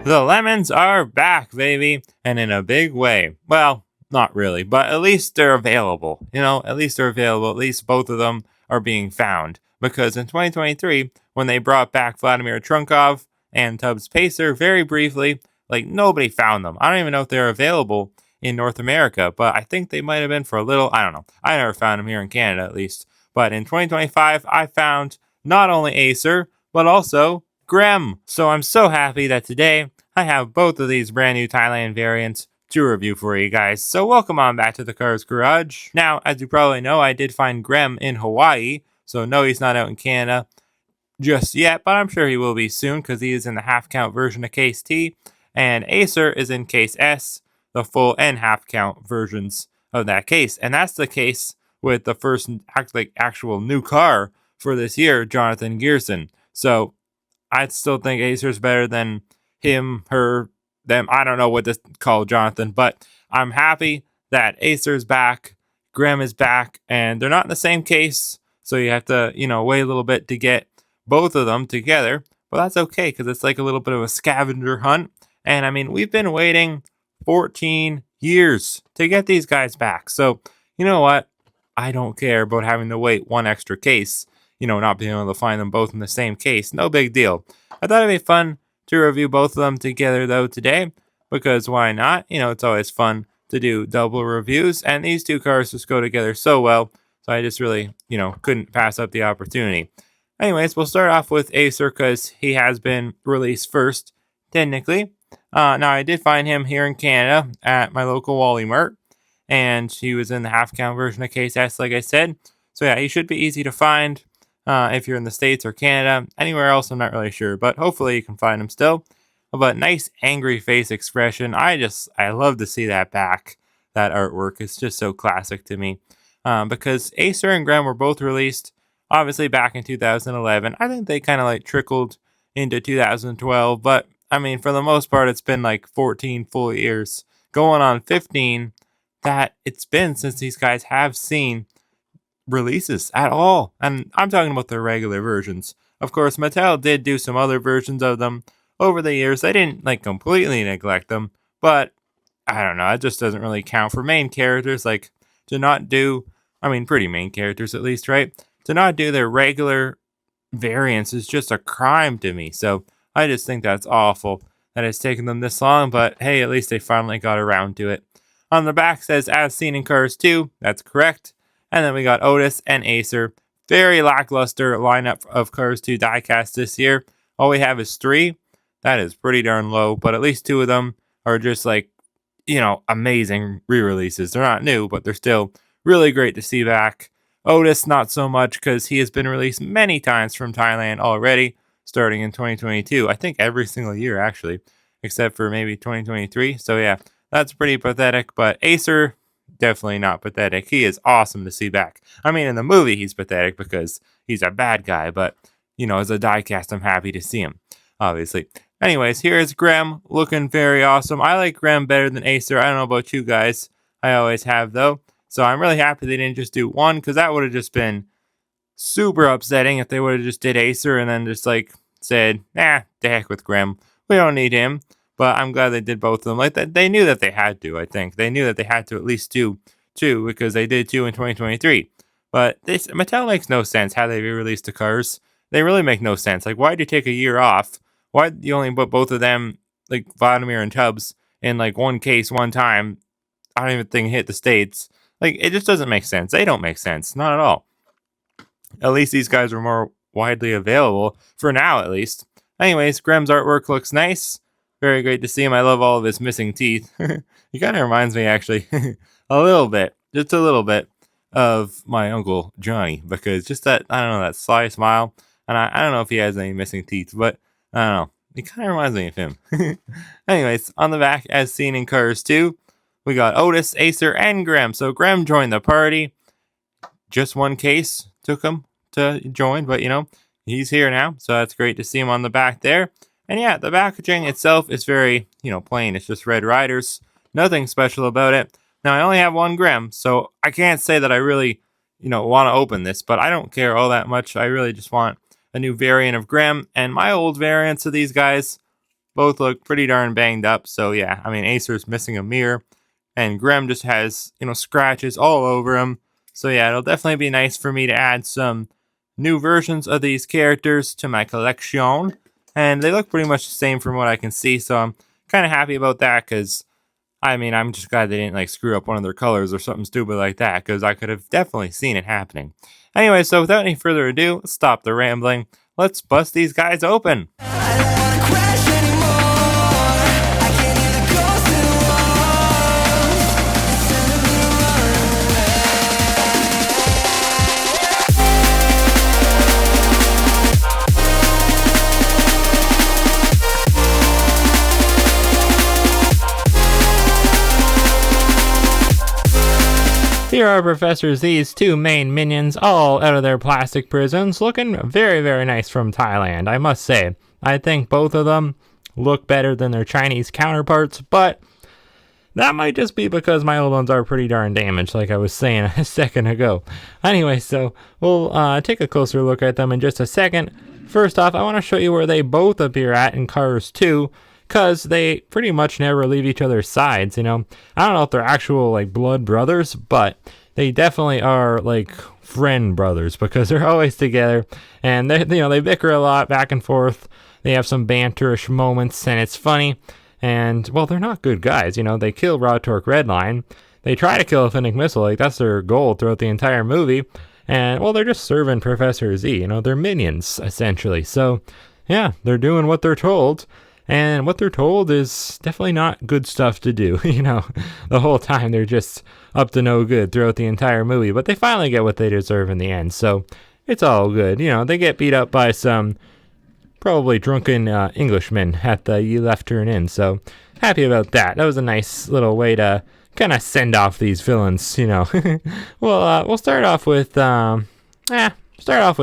The lemons are back, baby, and in a big way. Well, not really, but at least they're available. At least they're available. At least both of them are being found. Because in 2023, when they brought back Vladimir Trunkov and Tubbs Pacer very briefly, like nobody found them. I don't even know if they're available in North America, but I think they might have been for a little. I don't know. I never found them here in Canada, at least. But in 2025, I found not only Acer, but also Grem. So I'm so happy that today I have both of these brand new Thailand variants to review for you guys. So welcome on back to the Cars Garage. Now, as you probably know, I did find Grem in Hawaii. So no, he's not out in Canada just yet, but I'm sure he will be soon because he is in the half count version of Case T. And Acer is in Case S, the full and half count versions of that case. And that's the case with the first actual new car for this year, Jonathan Gearson. So I still think Acer's better than him, her, them. I don't know what to call Jonathan, but I'm happy that Acer's back, Grem is back, and they're not in the same case. So you have to, wait a little bit to get both of them together. But that's okay because it's like a little bit of a scavenger hunt. And I mean, we've been waiting 14 years to get these guys back. So, you know what? I don't care about having to wait one extra case, not being able to find them both in the same case. No big deal. I thought it'd be fun to review both of them together, though, today, because why not? It's always fun to do double reviews, and these two cars just go together so well, so I just really, couldn't pass up the opportunity. Anyways, we'll start off with Acer, because he has been released first, technically. Now, I did find him here in Canada at my local Wally Mart, and he was in the half count version of Case S, like I said. So yeah, he should be easy to find if you're in the States or Canada. Anywhere else, I'm not really sure, but hopefully you can find him still. But nice angry face expression. I love to see that back. That artwork is just so classic to me. Because Acer and Grem were both released, obviously back in 2011. I think they kind of like trickled into 2012, but I mean, for the most part, it's been like 14 full years, going on 15 that it's been since these guys have seen releases at all. And I'm talking about their regular versions. Of course, Mattel did do some other versions of them over the years. They didn't like completely neglect them, but I don't know. It just doesn't really count for main characters. Like to not do, I mean, pretty main characters at least, right? To not do their regular variants is just a crime to me. So I just think that's awful that it's taken them this long, but hey, at least they finally got around to it. On the back says as seen in Cars 2. That's correct. And then we got Otis and Acer. Very lackluster lineup of Cars 2 diecasts this year. All we have is 3. That is pretty darn low, but at least 2 of them are just like, amazing re-releases. They're not new, but they're still really great to see back. Otis, not so much because he has been released many times from Thailand already, starting in 2022. I think every single year, actually, except for maybe 2023. So yeah, that's pretty pathetic, but Acer, definitely not pathetic. He is awesome to see back. I mean, in the movie, he's pathetic because he's a bad guy, but, as a diecast, I'm happy to see him, obviously. Anyways, here is Grem, looking very awesome. I like Grem better than Acer. I don't know about you guys. I always have, though. So I'm really happy they didn't just do one, because that would have just been super upsetting if they would have just did Acer and then just, said, the heck with Grem. We don't need him. But I'm glad they did both of them. Like that, they knew that they had to. I think they knew that they had to at least do 2 because they did 2 in 2023. But Mattel makes no sense how they re-released the cars. They really make no sense. Like, why did you take a year off? Why did you only put both of them, like Vladimir and Tubbs, in like one case one time? I don't even think it hit the States. Like, it just doesn't make sense. They don't make sense, not at all. At least these guys are more widely available for now, at least. Anyways, Grem's artwork looks nice. Very great to see him. I love all of his missing teeth. He kind of reminds me, actually, a little bit, just a little bit, of my Uncle Johnny. Because just that, I don't know, that sly smile. And I don't know if he has any missing teeth, but I don't know. He kind of reminds me of him. Anyways, on the back, as seen in Cars 2, we got Otis, Acer, and Grem. So Grem joined the party. Just one case took him to join, but he's here now. So that's great to see him on the back there. And yeah, the packaging itself is very, plain. It's just Red Riders. Nothing special about it. Now, I only have one Grem, so I can't say that I really, want to open this, but I don't care all that much. I really just want a new variant of Grem. And my old variants of these guys both look pretty darn banged up. So yeah, I mean, Acer's missing a mirror, and Grem just has, scratches all over him. So yeah, it'll definitely be nice for me to add some new versions of these characters to my collection. And they look pretty much the same from what I can see, so I'm kind of happy about that, because I mean, I'm just glad they didn't like screw up one of their colors or something stupid like that, because I could have definitely seen it happening. Anyway, so without any further ado, let's stop the rambling. Let's bust these guys open. Here are Professor Z's two main minions, all out of their plastic prisons, looking very, very nice from Thailand, I must say. I think both of them look better than their Chinese counterparts, but that might just be because my old ones are pretty darn damaged, like I was saying a second ago. Anyway, so we'll take a closer look at them in just a second. First off, I want to show you where they both appear at in Cars 2. Because they pretty much never leave each other's sides, I don't know if they're actual, like, blood brothers, but they definitely are, like, friend brothers, because they're always together, and they bicker a lot back and forth. They have some banterish moments, and it's funny, and, well, they're not good guys, they kill Raw Torque Redline. They try to kill a Finnick Missile, like, that's their goal throughout the entire movie, and, well, they're just serving Professor Z, they're minions, essentially. So, yeah, they're doing what they're told. And what they're told is definitely not good stuff to do, The whole time they're just up to no good throughout the entire movie. But they finally get what they deserve in the end, so it's all good. They get beat up by some probably drunken Englishmen at the left turn in, so happy about that. That was a nice little way to kind of send off these villains, We'll start off with,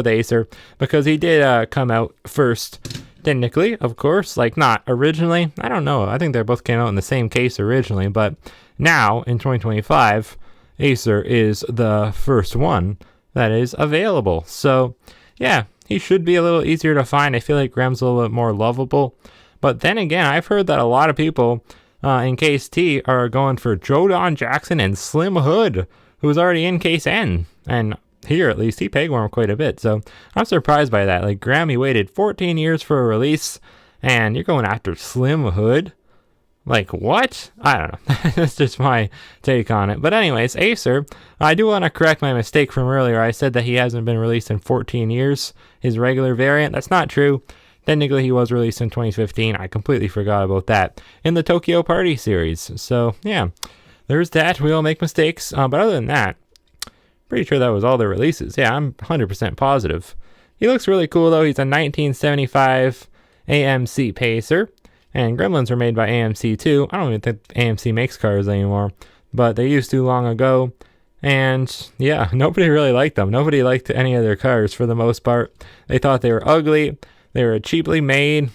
Acer, because he did come out first. Technically, of course, like not originally. I don't know. I think they both came out in the same case originally, but now in 2025, Acer is the first one that is available. So, yeah, he should be a little easier to find. I feel like Grem's a little bit more lovable. But then again, I've heard that a lot of people in Case T are going for Jodon Jackson and Slim Hood, who's already in Case N. And here, at least, he pegwormed quite a bit, so I'm surprised by that. Like, Grammy waited 14 years for a release, and you're going after Slim Hood? Like, what? I don't know. That's just my take on it. But anyways, Acer, I do want to correct my mistake from earlier. I said that he hasn't been released in 14 years, his regular variant. That's not true. Technically, he was released in 2015. I completely forgot about that in the Tokyo Party series. So, yeah, there's that. We all make mistakes. But other than that, pretty sure that was all the releases. Yeah, I'm 100% positive. He looks really cool, though. He's a 1975 AMC Pacer, and Gremlins were made by AMC, too. I don't even think AMC makes cars anymore, but they used to long ago, and yeah, nobody really liked them. Nobody liked any of their cars, for the most part. They thought they were ugly, they were cheaply made,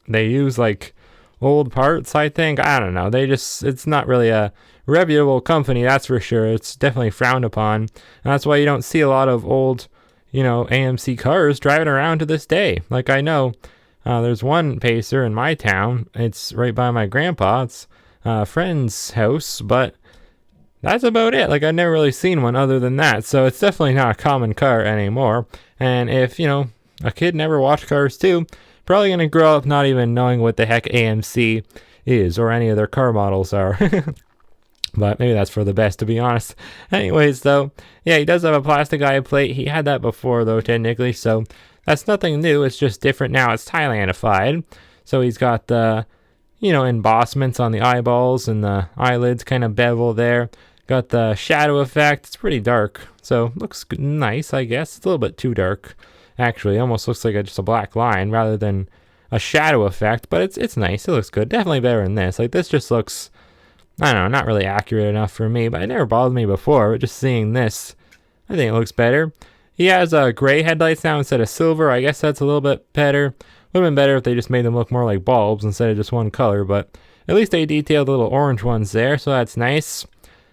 they used, like, old parts, I think. I don't know. It's not really a reputable company, that's for sure. It's definitely frowned upon, and that's why you don't see a lot of old, AMC cars driving around to this day. Like, I know there's one Pacer in my town. It's right by my grandpa. It's a friend's house, but that's about it. Like, I've never really seen one other than that, so it's definitely not a common car anymore. And if, a kid never watched Cars 2, probably going to grow up not even knowing what the heck AMC is or any of their car models are. But maybe that's for the best, to be honest. Anyways, though, yeah, he does have a plastic eye plate. He had that before, though, technically, so that's nothing new. It's just different now. It's Thailandified. So he's got the, embossments on the eyeballs and the eyelids kind of bevel there. Got the shadow effect. It's pretty dark, so looks nice, I guess. It's a little bit too dark, actually. It almost looks like just a black line rather than a shadow effect, but it's nice. It looks good. Definitely better than this. Like, this just looks, I don't know, not really accurate enough for me, but it never bothered me before. But just seeing this, I think it looks better. He has gray headlights now instead of silver. I guess that's a little bit better. Would have been better if they just made them look more like bulbs instead of just one color, but at least they detailed the little orange ones there, so that's nice.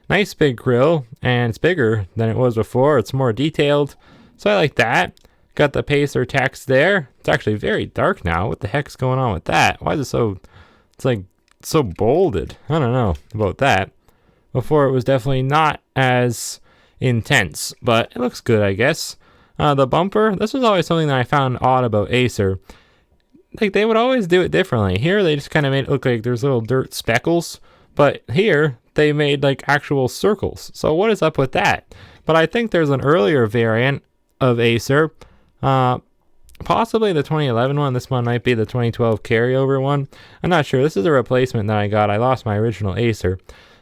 Nice big grille, and it's bigger than it was before. It's more detailed, so I like that. Got the Pacer text there. It's actually very dark now. What the heck's going on with that? Why is it so... It's like so bolded. I don't know about that. Before it was definitely not as intense, but it looks good, I guess. The bumper, this was always something that I found odd about Acer. Like, they would always do it differently. Here, they just kind of made it look like there's little dirt speckles, but here, they made, like, actual circles. So what is up with that? But I think there's an earlier variant of Acer, possibly the 2011 one. This one might be the 2012 carryover one. I'm not sure. This is a replacement that I got. I lost my original Acer.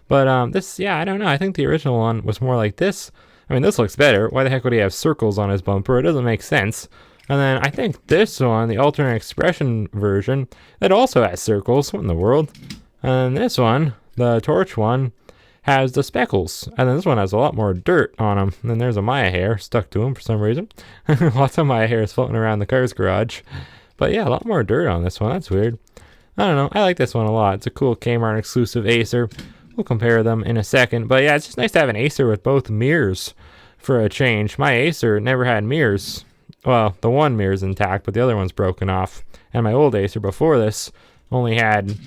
But this, yeah, I don't know. I think the original one was more like this. I mean, this looks better. Why the heck would he have circles on his bumper? It doesn't make sense. And then I think this one, the alternate expression version, it also has circles. What in the world? And this one, the torch one, has the speckles. And then this one has a lot more dirt on him. And then there's a Maya hair stuck to him for some reason. Lots of Maya hairs floating around the car's garage. But yeah, a lot more dirt on this one. That's weird. I don't know. I like this one a lot. It's a cool Kmart exclusive Acer. We'll compare them in a second. But yeah, it's just nice to have an Acer with both mirrors for a change. My Acer never had mirrors. Well, the one mirror's intact, but the other one's broken off. And my old Acer before this only had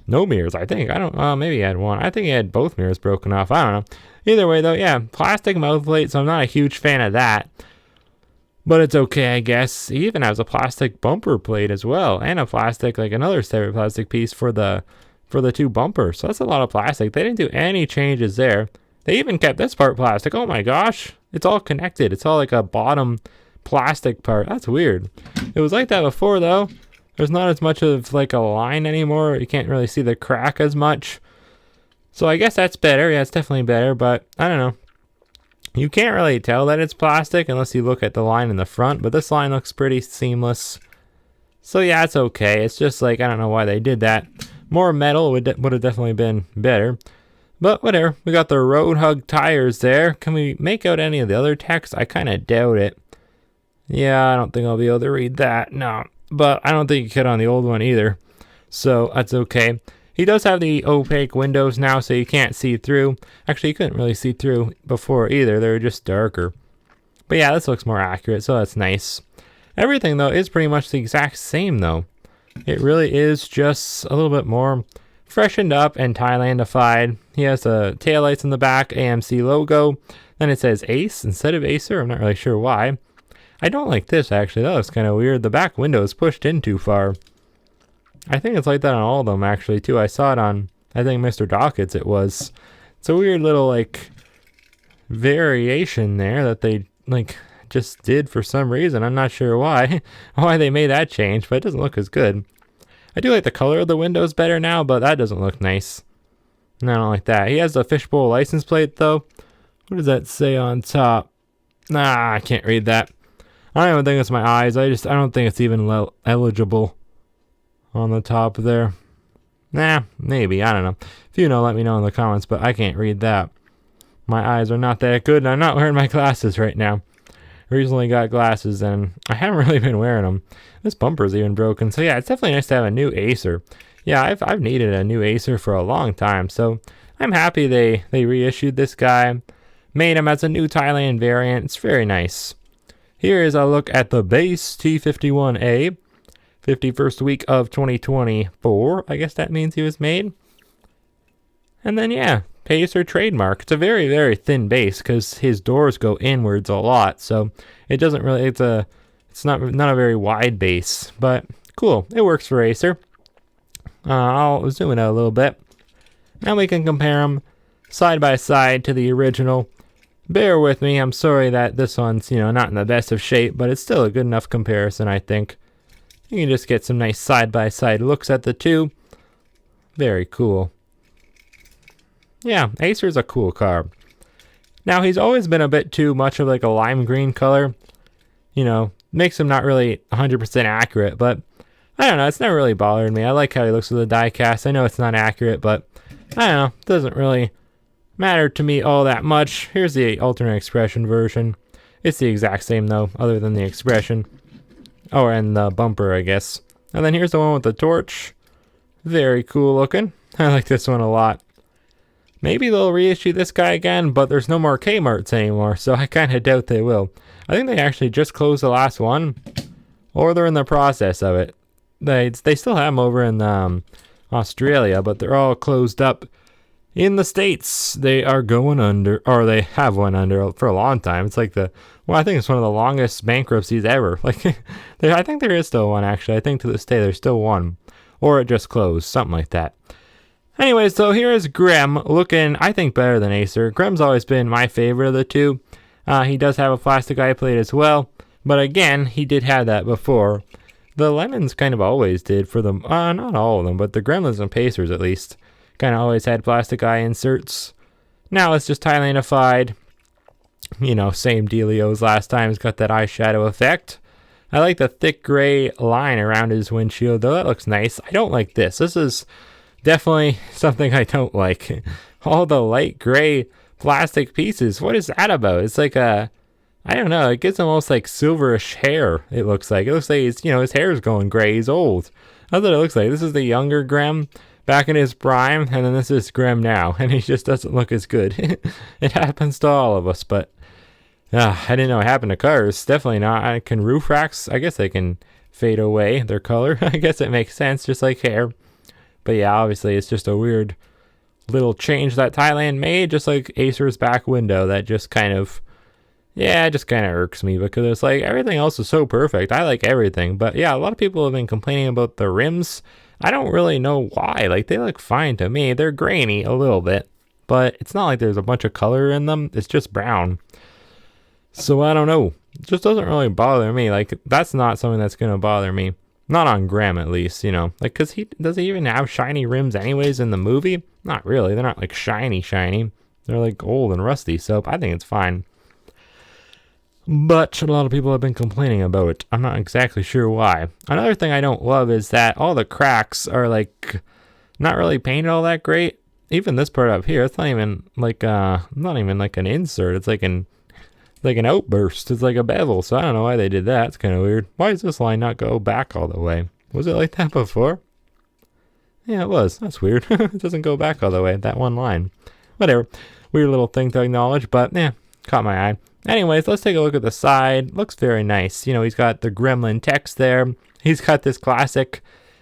no mirrors, I think. I don't know. Maybe he had one. I think he had both mirrors broken off. I don't know. Either way, though, yeah, plastic mouth plate, so I'm not a huge fan of that. But it's okay, I guess. He even has a plastic bumper plate as well. And a plastic, like another separate plastic piece for the two bumpers. So that's a lot of plastic. They didn't do any changes there. They even kept this part plastic. Oh my gosh. It's all connected. It's all like a bottom plastic part. That's weird. It was like that before though. There's not as much of like a line anymore. You can't really see the crack as much. So I guess that's better. Yeah, it's definitely better, but I don't know. You can't really tell that it's plastic unless you look at the line in the front, but this line looks pretty seamless. So yeah, it's okay. It's just like, I don't know why they did that. More metal would have definitely been better. But whatever. We got the road hug tires there. Can we make out any of the other text? I kind of doubt it. Yeah, I don't think I'll be able to read that. No. But I don't think you could on the old one either. So that's okay. He does have the opaque windows now, so you can't see through. Actually, you couldn't really see through before either. They were just darker. But yeah, this looks more accurate, so that's nice. Everything, though, is pretty much the exact same, though. It really is just a little bit more freshened up and Thailandified. He has the taillights in the back, AMC logo. Then it says Ace instead of Acer. I'm not really sure why. I don't like this, actually. That looks kind of weird. The back window is pushed in too far. I think it's like that on all of them, actually, too. I saw it on, I think, Mr. Dockett's it was. It's a weird little, like, variation there that they, like, just did for some reason. I'm not sure why they made that change, but it doesn't look as good. I do like the color of the windows better now, but that doesn't look nice. No, I don't like that. He has the fishbowl license plate, though. What does that say on top? Nah, I can't read that. I don't even think it's my eyes. I don't think it's even eligible on the top there. Nah, maybe. I don't know. If you know, let me know in the comments, but I can't read that. My eyes are not that good, and I'm not wearing my glasses right now. Recently got glasses, and I haven't really been wearing them. This bumper's even broken. So yeah, it's definitely nice to have a new Acer. Yeah, I've needed a new Acer for a long time, so I'm happy they reissued this guy. Made him as a new Thailand variant. It's very nice. Here is a look at the base T51A. 51st week of 2024. I guess that means he was made. And then yeah, Pacer trademark. It's a very, very thin base because his doors go inwards a lot, so it doesn't really. It's not a very wide base, but cool. It works for Acer. I'll zoom in out a little bit. Now we can compare them side by side to the original. Bear with me. I'm sorry that this one's not in the best of shape, but it's still a good enough comparison, I think. You can just get some nice side by side looks at the two. Very cool. Yeah, Acer's a cool car. Now, he's always been a bit too much of like a lime green color. Makes him not really 100% accurate, but I don't know, it's never really bothered me. I like how he looks with the diecast. I know it's not accurate, but I don't know, it doesn't really matter to me all that much. Here's the alternate expression version. It's the exact same though, other than the expression. Oh, and the bumper, I guess. And then here's the one with the torch. Very cool looking. I like this one a lot. Maybe they'll reissue this guy again, but there's no more Kmart's anymore, so I kind of doubt they will. I think they actually just closed the last one, or they're in the process of it. They still have them over in Australia, but they're all closed up. In the States, they are going under, or they have went under for a long time. It's like I think it's one of the longest bankruptcies ever. Like, I think there is still one, actually. I think to this day there's still one. Or it just closed, something like that. Anyway, so here is Grem, looking, I think, better than Acer. Grem's always been my favorite of the two. He does have a plastic eye plate as well, but again, he did have that before. The Lemons kind of always did for them, not all of them, but the Gremlins and Pacers at least, kind of always had plastic eye inserts. Now it's just Thailandified. You know, same dealio as last time. It's got that eyeshadow effect. I like the thick gray line around his windshield, though. That looks nice. I don't like this. This is definitely something I don't like. All the light gray plastic pieces. What is that about? It's like I don't know. It gets almost like silverish hair, it looks like. It looks like his hair is going gray. He's old. That's what it looks like. This is the younger Grem back in his prime, and then this is Grem now, and he just doesn't look as good. It happens to all of us, but I didn't know it happened to cars. Definitely not. Can roof racks, I guess they can fade away their color. I guess it makes sense, just like hair. But yeah, obviously it's just a weird little change that Thailand made, just like Acer's back window. That just kind of irks me, because it's like everything else is so perfect. I like everything. But yeah, a lot of people have been complaining about the rims. I don't really know why. Like, they look fine to me. They're grainy a little bit, but it's not like there's a bunch of color in them. It's just brown. So I don't know. It just doesn't really bother me. Like, that's not something that's going to bother me. Not on Grem, at least, you know. Like, because does he even have shiny rims anyways in the movie? Not really. They're not, like, shiny. They're, like, old and rusty, so I think it's fine. But a lot of people have been complaining about it. I'm not exactly sure why. Another thing I don't love is that all the cracks are, like, not really painted all that great. Even this part up here, it's not even, like, an insert. It's like an outburst. It's like a bevel, so I don't know why they did that. It's kind of weird. Why does this line not go back all the way? Was it like that before? Yeah, it was. That's weird. It doesn't go back all the way, that one line. Whatever. Weird little thing to acknowledge, but yeah, caught my eye. Anyways, let's take a look at the side. Looks very nice. You know, he's got the Gremlin text there. He's got this classic,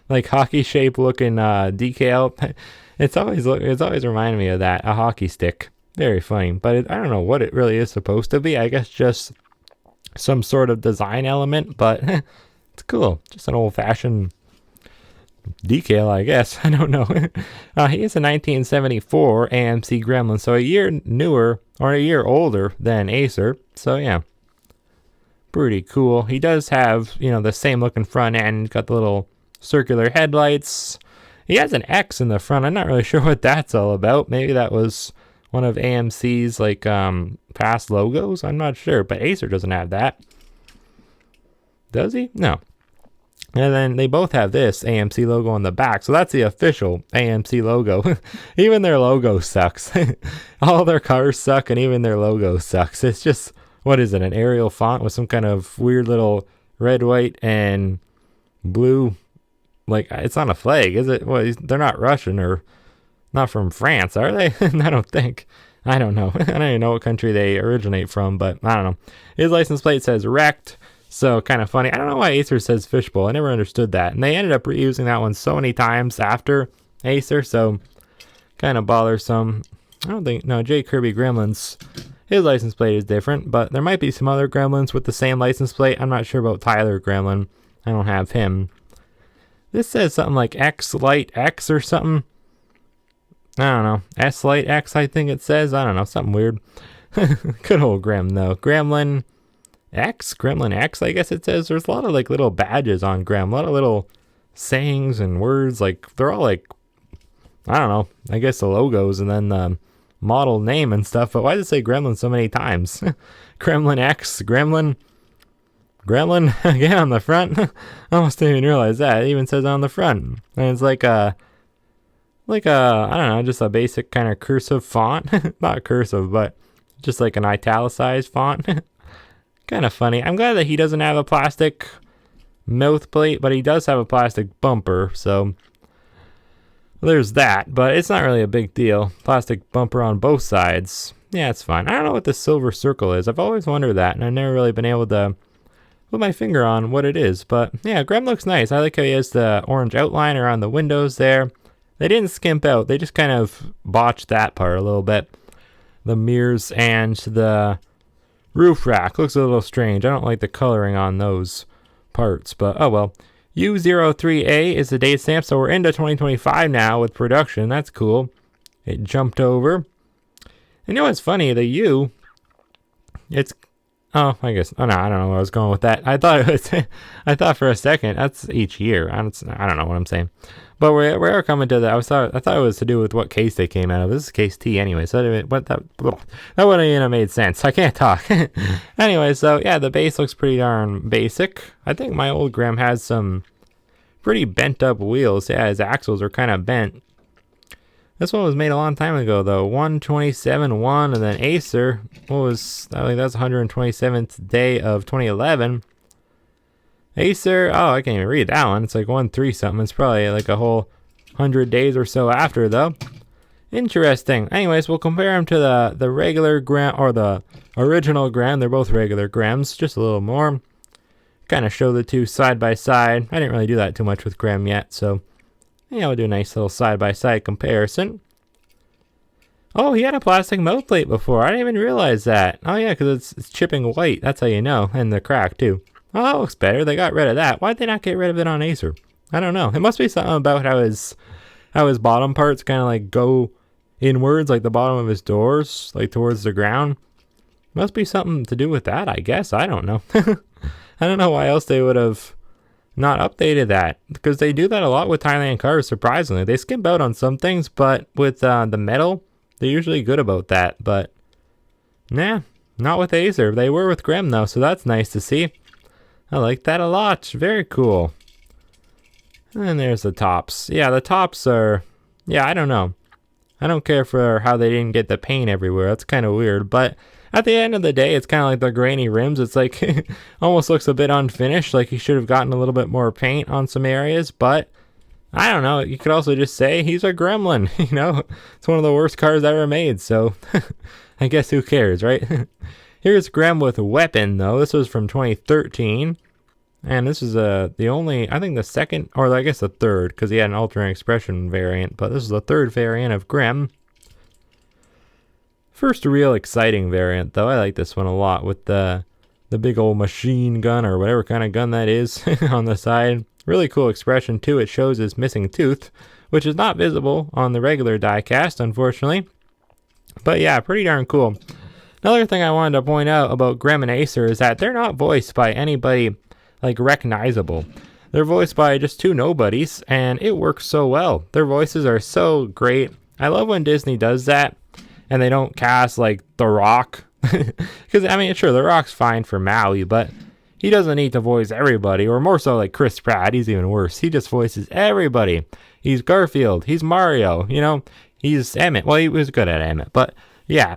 like, hockey shape looking decal. It's always reminded me of that, a hockey stick. Very funny, but I don't know what it really is supposed to be. I guess just some sort of design element, but it's cool. Just an old-fashioned decal, I guess. I don't know. He is a 1974 AMC Gremlin, so a year newer, or a year older than Acer. So yeah, pretty cool. He does have, the same looking front end. Got the little circular headlights. He has an X in the front. I'm not really sure what that's all about. Maybe that was one of AMC's past logos. I'm not sure, but Acer doesn't have that. Does he? No. And then they both have this AMC logo on the back, so that's the official AMC logo. Even their logo sucks. All their cars suck, and even their logo sucks. It's just, what is it, an Arial font with some kind of weird little red, white, and blue, it's not a flag, is it? Well, they're not Russian or not from France, are they? I don't think. I don't know. I don't even know what country they originate from, but I don't know. His license plate says wrecked. So kind of funny. I don't know why Acer says fishbowl. I never understood that. And they ended up reusing that one so many times after Acer. So kind of bothersome. I don't think, no, J. Kirby Gremlins, his license plate is different. But there might be some other Gremlins with the same license plate. I'm not sure about Tyler Gremlin. I don't have him. This says something like X Light X or something. I don't know. S Light X, I think it says. I don't know. Something weird. Good old Grem, though. Gremlin X, I guess it says. There's a lot of little badges on Grem, a lot of little sayings and words, they're all I don't know, I guess the logos and then the model name and stuff, but why does it say Gremlin so many times? Gremlin X, Gremlin again on the front. I almost didn't even realize that. It even says on the front. And it's like a I don't know, just a basic kind of cursive font. Not cursive, but just like an italicized font. Kind of funny. I'm glad that he doesn't have a plastic mouth plate, but he does have a plastic bumper, so there's that, but it's not really a big deal. Plastic bumper on both sides. Yeah, it's fine. I don't know what the silver circle is. I've always wondered that, and I've never really been able to put my finger on what it is. But yeah, Grem looks nice. I like how he has the orange outline around the windows there. They didn't skimp out. They just kind of botched that part a little bit. The mirrors and the roof rack looks a little strange. I don't like the coloring on those parts, but oh well. U03A is the date stamp, so we're into 2025 now with production. That's cool. It jumped over. And you know what's funny? The U, it's, oh, I guess, oh no, I don't know where I was going with that. I thought it was, I thought for a second, that's each year. I don't know what I'm saying. But we're coming to that. I thought it was to do with what case they came out of. This is case T anyway, so that wouldn't even have made sense. I can't talk. Anyway, so yeah, the base looks pretty darn basic. I think my old Grem has some pretty bent up wheels. Yeah, his axles are kind of bent. This one was made a long time ago though. 127.1, and then Acer. What was, I think that's 127th day of 2011. Acer, oh, I can't even read that one. It's like 1-3 something. It's probably like a whole 100 days or so after, though. Interesting. Anyways, we'll compare them to the regular Grem, or the original Grem. They're both regular Grems, just a little more. Kind of show the two side by side. I didn't really do that too much with Grem yet, so yeah, we'll do a nice little side by side comparison. Oh, he had a plastic mouth plate before. I didn't even realize that. Oh yeah, because it's chipping white. That's how you know, and the crack too. Oh, that looks better. They got rid of that. Why'd they not get rid of it on Acer? I don't know. It must be something about how his bottom parts kind of like go inwards, like the bottom of his doors, like towards the ground. Must be something to do with that, I guess. I don't know. I don't know why else they would have not updated that, because they do that a lot with Thailand cars, surprisingly. They skimp out on some things, but with the metal, they're usually good about that. But, nah, not with Acer. They were with Grem, though, so that's nice to see. I like that a lot. Very cool. And there's the tops. Yeah, the tops are, yeah, I don't know. I don't care for how they didn't get the paint everywhere. That's kind of weird. But at the end of the day, it's kind of like the grainy rims. It's like, almost looks a bit unfinished. Like he should have gotten a little bit more paint on some areas. But I don't know. You could also just say he's a gremlin. You know, it's one of the worst cars ever made. So I guess who cares, right? Here's Grem with a weapon, though. This was from 2013. And this is the only, I think the second, or I guess the third, because he had an alternate expression variant. But this is the third variant of Grem. First real exciting variant, though. I like this one a lot with the big old machine gun, or whatever kind of gun that is, on the side. Really cool expression, too. It shows his missing tooth, which is not visible on the regular diecast, unfortunately. But yeah, pretty darn cool. Another thing I wanted to point out about Grem and Acer is that they're not voiced by anybody like recognizable. They're voiced by just two nobodies, and it works so well. Their voices are so great. I love when Disney does that, and they don't cast like The Rock. Because, I mean, sure, The Rock's fine for Maui, but he doesn't need to voice everybody, or more so like Chris Pratt. He's even worse. He just voices everybody. He's Garfield. He's Mario. You know, he's Emmett. Well, he was good at Emmett, but yeah.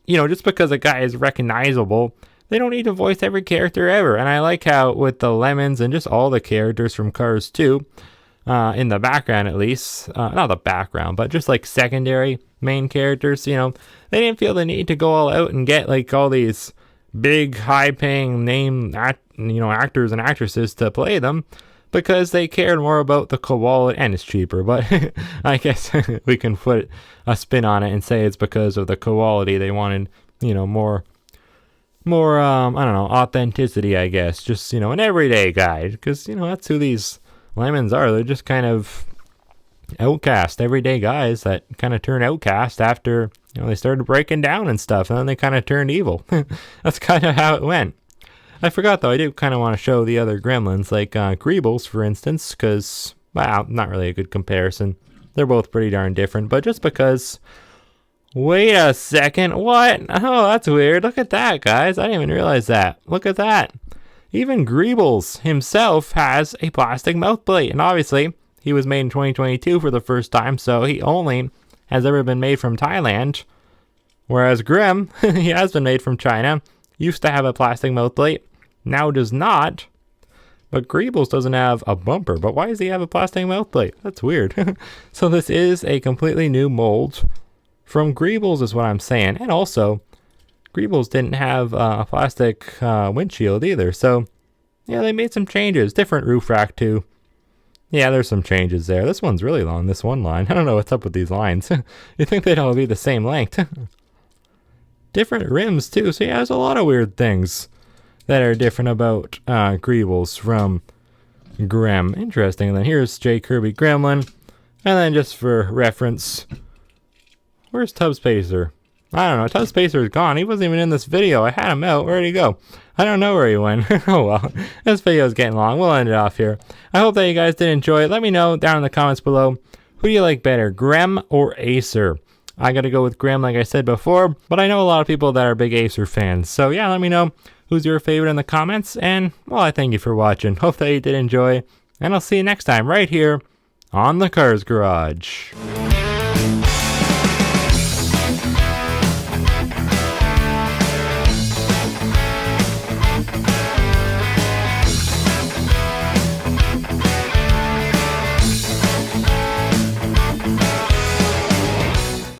You know, just because a guy is recognizable, they don't need to voice every character ever. And I like how with the Lemons and just all the characters from Cars 2, in the background at least, not the background, but just like secondary main characters, you know, they didn't feel the need to go all out and get like all these big high-paying actors and actresses to play them, because they cared more about the quality, and it's cheaper, but I guess we can put a spin on it and say it's because of the quality. They wanted, you know, more, I don't know, authenticity, I guess. Just, you know, an everyday guy, because, you know, that's who these Lemons are. They're just kind of outcast, everyday guys that kind of turn outcast after, you know, they started breaking down and stuff, and then they kind of turned evil. That's kind of how it went. I forgot, though, I do kind of want to show the other gremlins, like Greebles, for instance, because, well, not really a good comparison. They're both pretty darn different, but just because... Wait a second, what? Oh, that's weird. Look at that, guys. I didn't even realize that. Look at that. Even Greebles himself has a plastic mouth plate, and obviously, he was made in 2022 for the first time, so he only has ever been made from Thailand, whereas Grem, he has been made from China, used to have a plastic mouth plate, now does not, But Greebles doesn't have a bumper, but why does he have a plastic mouth plate? That's weird. So this is a completely new mold from Greebles is what I'm saying. And also, Greebles didn't have a plastic windshield either. So, yeah, they made some changes. Different roof rack too. Yeah, there's some changes there. This one's really long, this one line. I don't know what's up with these lines. You'd think they'd all be the same length. Different rims too. So yeah, there's a lot of weird things that are different about Greebles from Grem. Interesting. And then here's J. Kirby Gremlin. And then just for reference, where's Tub Spacer? I don't know. Tub Spacer is gone. He wasn't even in this video. I had him out. Where'd he go? I don't know where he went. Oh well. This video is getting long. We'll end it off here. I hope that you guys did enjoy it. Let me know down in the comments below. Who do you like better, Grem or Acer? I gotta go with Grem like I said before, but I know a lot of people that are big Acer fans. So yeah, let me know who's your favorite in the comments. And well, I thank you for watching. Hope that you did enjoy. And I'll see you next time right here on the Cars Garage.